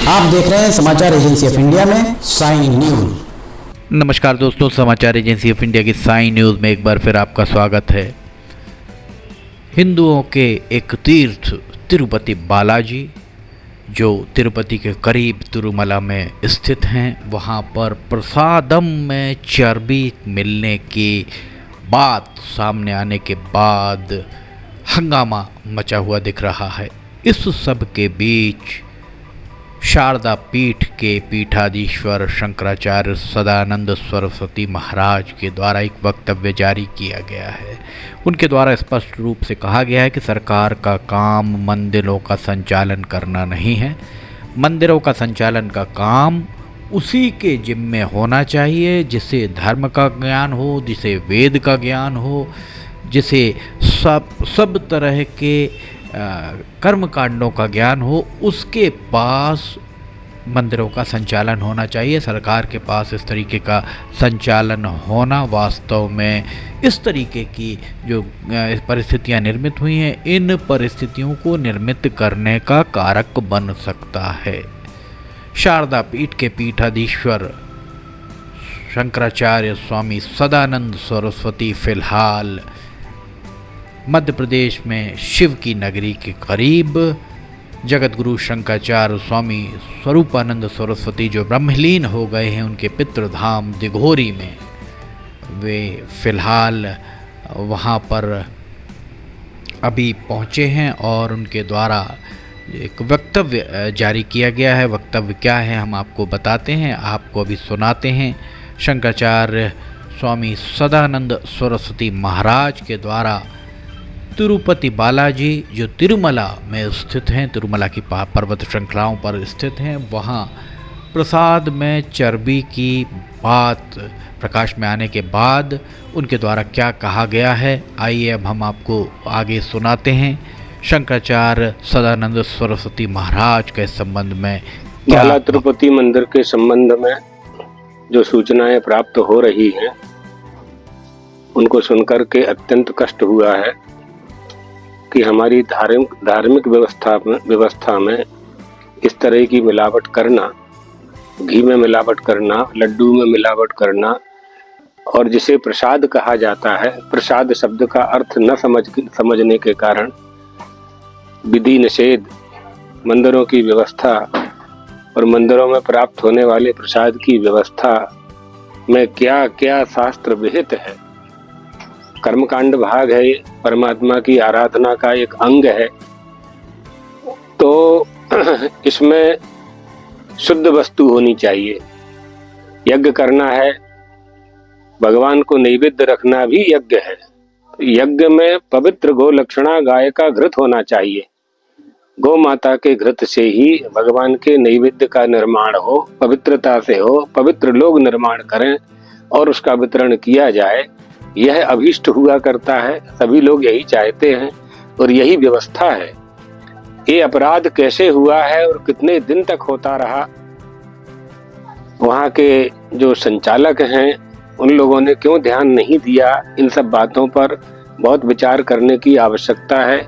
आप देख रहे हैं समाचार एजेंसी ऑफ इंडिया में साई न्यूज। नमस्कार दोस्तों, समाचार एजेंसी ऑफ इंडिया की साई न्यूज़ में एक बार फिर आपका स्वागत है। हिंदुओं के एक तीर्थ तिरुपति बालाजी, जो तिरुपति के करीब तिरुमला में स्थित हैं, वहाँ पर प्रसादम में चर्बी मिलने की बात सामने आने के बाद हंगामा मचा हुआ दिख रहा है। इस सब के बीच शारदा पीठ के पीठाधीश्वर शंकराचार्य सदानंद सरस्वती महाराज के द्वारा एक वक्तव्य जारी किया गया है। उनके द्वारा स्पष्ट रूप से कहा गया है कि सरकार का काम मंदिरों का संचालन करना नहीं है। मंदिरों का संचालन का काम उसी के जिम्मे होना चाहिए जिसे धर्म का ज्ञान हो, जिसे वेद का ज्ञान हो, जिसे सब तरह के कर्म कांडों का ज्ञान हो, उसके पास मंदिरों का संचालन होना चाहिए। सरकार के पास इस तरीके का संचालन होना वास्तव में इस तरीके की जो परिस्थितियां निर्मित हुई हैं, इन परिस्थितियों को निर्मित करने का कारक बन सकता है। शारदा पीठ के पीठाधीश्वर शंकराचार्य स्वामी सदानंद सरस्वती फिलहाल मध्य प्रदेश में शिव की नगरी के करीब जगत गुरु शंकराचार्य स्वामी स्वरूपानंद सरस्वती जो ब्रह्मलीन हो गए हैं, उनके पितृधाम दिघोरी में वे फिलहाल वहाँ पर अभी पहुँचे हैं और उनके द्वारा एक वक्तव्य जारी किया गया है। वक्तव्य क्या है हम आपको बताते हैं, आपको अभी सुनाते हैं। शंकराचार्य स्वामी सदानंद सरस्वती महाराज के द्वारा तिरुपति बालाजी जो तिरुमला में स्थित हैं, तिरुमला की पर्वत श्रृंखलाओं पर स्थित हैं, वहाँ प्रसाद में चर्बी की बात प्रकाश में आने के बाद उनके द्वारा क्या कहा गया है, आइए अब हम आपको आगे सुनाते हैं। शंकराचार्य सदानंद सरस्वती महाराज के संबंध में बाला तिरुपति मंदिर के संबंध में जो सूचनाएं प्राप्त हो रही हैं, उनको सुनकर के अत्यंत कष्ट हुआ है कि हमारी धार्मिक व्यवस्था में इस तरह की मिलावट करना, घी में मिलावट करना, लड्डू में मिलावट करना, और जिसे प्रसाद कहा जाता है, प्रसाद शब्द का अर्थ न समझने के कारण विधि निषेध, मंदिरों की व्यवस्था और मंदिरों में प्राप्त होने वाले प्रसाद की व्यवस्था में क्या क्या शास्त्र विहित है। कर्मकांड भाग है, परमात्मा की आराधना का एक अंग है, तो इसमें शुद्ध वस्तु होनी चाहिए। यज्ञ करना है, भगवान को नैवेद्य रखना भी यज्ञ है। यज्ञ में पवित्र गो लक्षणा गाय का घृत होना चाहिए। गौ माता के घृत से ही भगवान के नैवेद्य का निर्माण हो, पवित्रता से हो, पवित्र लोग निर्माण करें और उसका वितरण किया जाए। यह अभीष्ट हुआ करता है, सभी लोग यही चाहते हैं और यही व्यवस्था है। ये अपराध कैसे हुआ है और कितने दिन तक होता रहा, वहाँ के जो संचालक हैं उन लोगों ने क्यों ध्यान नहीं दिया, इन सब बातों पर बहुत विचार करने की आवश्यकता है।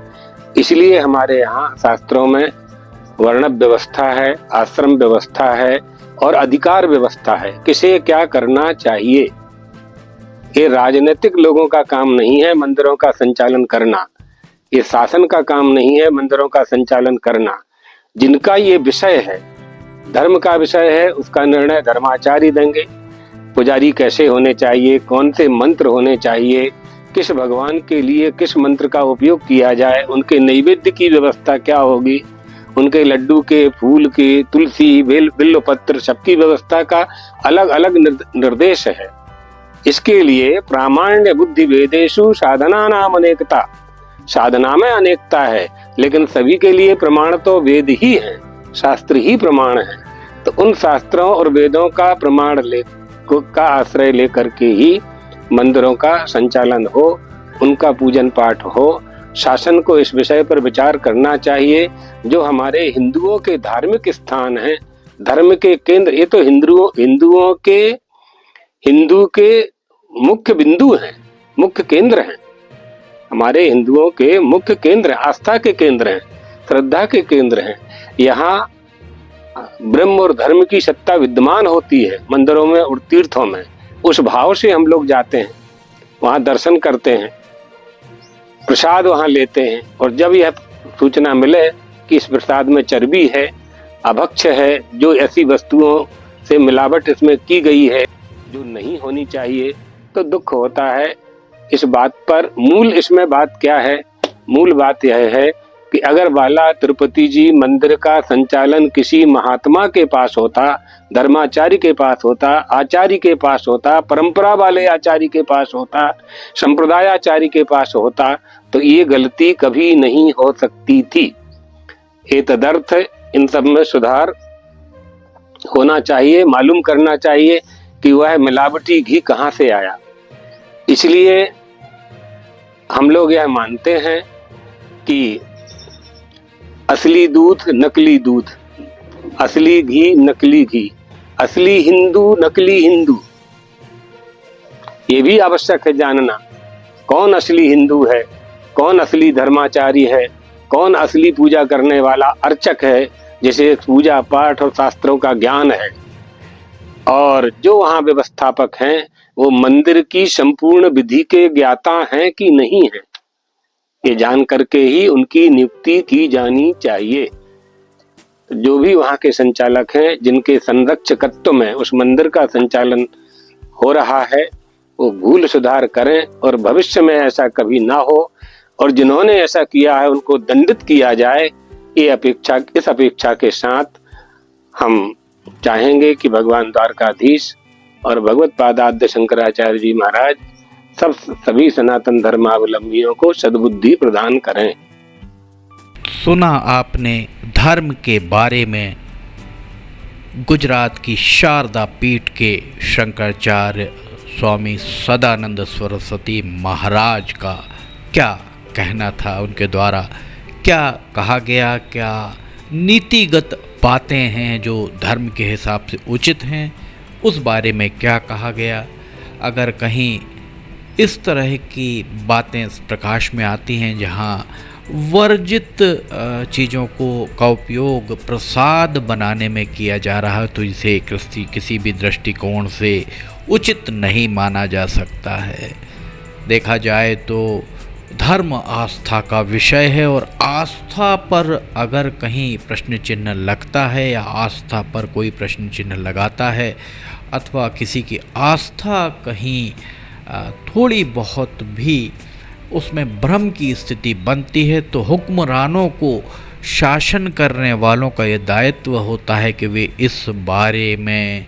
इसलिए हमारे यहाँ शास्त्रों में वर्ण व्यवस्था है, आश्रम व्यवस्था है और अधिकार व्यवस्था है, किसे क्या करना चाहिए। ये राजनीतिक लोगों का काम नहीं है मंदिरों का संचालन करना, ये शासन का काम नहीं है मंदिरों का संचालन करना। जिनका ये विषय है, धर्म का विषय है, उसका निर्णय धर्माचार्य देंगे। पुजारी कैसे होने चाहिए, कौन से मंत्र होने चाहिए, किस भगवान के लिए किस मंत्र का उपयोग किया जाए, उनके नैवेद्य की व्यवस्था क्या होगी, उनके लड्डू के, फूल के, तुलसी, बिल्व पत्र, सबकी व्यवस्था का अलग अलग निर्देश है। इसके लिए प्रामाण्य बुद्धि वेदेषु साधना नाम अनेकता, साधना में अनेकता है, लेकिन सभी के लिए प्रमाण तो वेद ही है, शास्त्र ही प्रमाण है। तो उन शास्त्रों और वेदों का प्रमाण का आश्रय लेकर के ही मंदिरों का संचालन हो, उनका पूजन पाठ हो। शासन को इस विषय पर विचार करना चाहिए। जो हमारे हिंदुओं के धार्मिक स्थान हैं, धर्म के केंद्र, ये तो हिंदू के मुख्य बिंदु हैं, मुख्य केंद्र हैं। हमारे हिंदुओं के मुख्य केंद्र, आस्था के केंद्र हैं, श्रद्धा के केंद्र हैं। यहाँ ब्रह्म और धर्म की सत्ता विद्यमान होती है मंदिरों में और तीर्थों में, उस भाव से हम लोग जाते हैं, वहां दर्शन करते हैं, प्रसाद वहां लेते हैं। और जब यह सूचना मिले कि इस प्रसाद में चर्बी है, अभक्ष्य है, जो ऐसी वस्तुओं से मिलावट इसमें की गई है जो नहीं होनी चाहिए, तो दुख होता है इस बात पर। मूल इसमें बात क्या है? मूल बात यह है कि अगर बाला तिरुपति जी मंदिर का संचालन किसी महात्मा के पास होता, धर्माचार्य के पास होता, आचार्य के पास होता, परंपरा वाले आचार्य के पास होता, संप्रदायाचार्य के पास होता, तो ये गलती कभी नहीं हो सकती थी। एतदर्थ इन सब में सुधार होना चाहिए, मालूम करना चाहिए कि वह मिलावटी घी कहाँ से आया। इसलिए हम लोग यह मानते हैं कि असली दूध नकली दूध, असली घी नकली घी, असली हिंदू नकली हिंदू, ये भी आवश्यक है जानना। कौन असली हिंदू है, कौन असली धर्माचारी है, कौन असली पूजा करने वाला अर्चक है, जिसे पूजा पाठ और शास्त्रों का ज्ञान है, और जो वहाँ व्यवस्थापक हैं वो मंदिर की संपूर्ण विधि के ज्ञाता हैं कि नहीं है, ये जान करके ही उनकी नियुक्ति की जानी चाहिए। जो भी वहाँ के संचालक हैं, जिनके संरक्षकत्व में उस मंदिर का संचालन हो रहा है, वो भूल सुधार करें और भविष्य में ऐसा कभी ना हो, और जिन्होंने ऐसा किया है उनको दंडित किया जाए। इस अपेक्षा के साथ हम चाहेंगे कि भगवान द्वारकाधीश और भगवत पादाद्य शंकराचार्य जी महाराज सभी सनातन धर्मावलंबियों को सद्बुद्धि प्रदान करें। सुना आपने धर्म के बारे में गुजरात की शारदा पीठ के शंकराचार्य स्वामी सदानंद सरस्वती महाराज का क्या कहना था, उनके द्वारा क्या कहा गया, क्या नीतिगत बातें हैं जो धर्म के हिसाब से उचित हैं, उस बारे में क्या कहा गया। अगर कहीं इस तरह की बातें प्रकाश में आती हैं जहां वर्जित चीज़ों का उपयोग प्रसाद बनाने में किया जा रहा है, तो इसे किसी भी दृष्टिकोण से उचित नहीं माना जा सकता है। देखा जाए तो धर्म आस्था का विषय है, और आस्था पर अगर कहीं प्रश्न चिन्ह लगता है या आस्था पर कोई प्रश्न चिन्ह लगाता है, अथवा किसी की आस्था कहीं थोड़ी बहुत भी उसमें भ्रम की स्थिति बनती है, तो हुक्मरानों को, शासन करने वालों का ये दायित्व होता है कि वे इस बारे में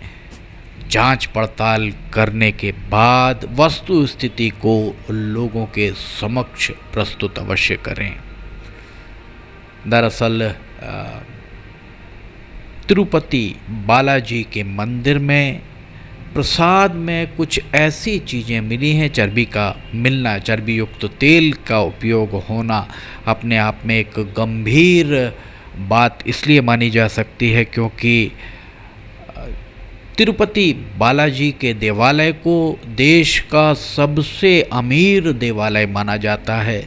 जांच पड़ताल करने के बाद वस्तु स्थिति को लोगों के समक्ष प्रस्तुत अवश्य करें। दरअसल तिरुपति बालाजी के मंदिर में प्रसाद में कुछ ऐसी चीज़ें मिली हैं, चर्बी का मिलना, चर्बी युक्त तेल का उपयोग होना अपने आप में एक गंभीर बात इसलिए मानी जा सकती है क्योंकि तिरुपति बालाजी के देवालय को देश का सबसे अमीर देवालय माना जाता है।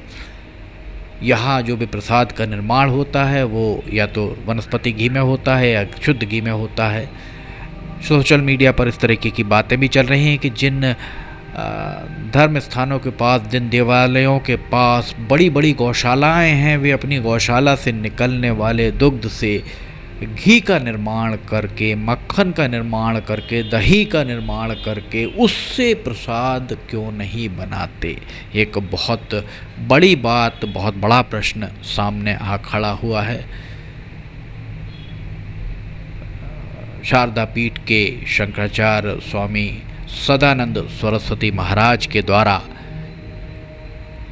यहाँ जो भी प्रसाद का निर्माण होता है वो या तो वनस्पति घी में होता है या शुद्ध घी में होता है। सोशल मीडिया पर इस तरीके की बातें भी चल रही हैं कि जिन धर्म स्थानों के पास, जिन देवालयों के पास बड़ी बड़ी गौशालाएं हैं, वे अपनी गौशाला से निकलने वाले दुग्ध से घी का निर्माण करके, मक्खन का निर्माण करके, दही का निर्माण करके उससे प्रसाद क्यों नहीं बनाते। एक बहुत बड़ी बात, बहुत बड़ा प्रश्न सामने आ खड़ा हुआ है। शारदा पीठ के शंकराचार्य स्वामी सदानंद सरस्वती महाराज के द्वारा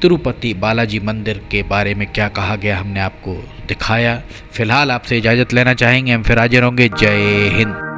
तिरुपति बालाजी मंदिर के बारे में क्या कहा गया हमने आपको दिखाया। फिलहाल आपसे इजाज़त लेना चाहेंगे, हम फिर हाजिर होंगे। जय हिंद।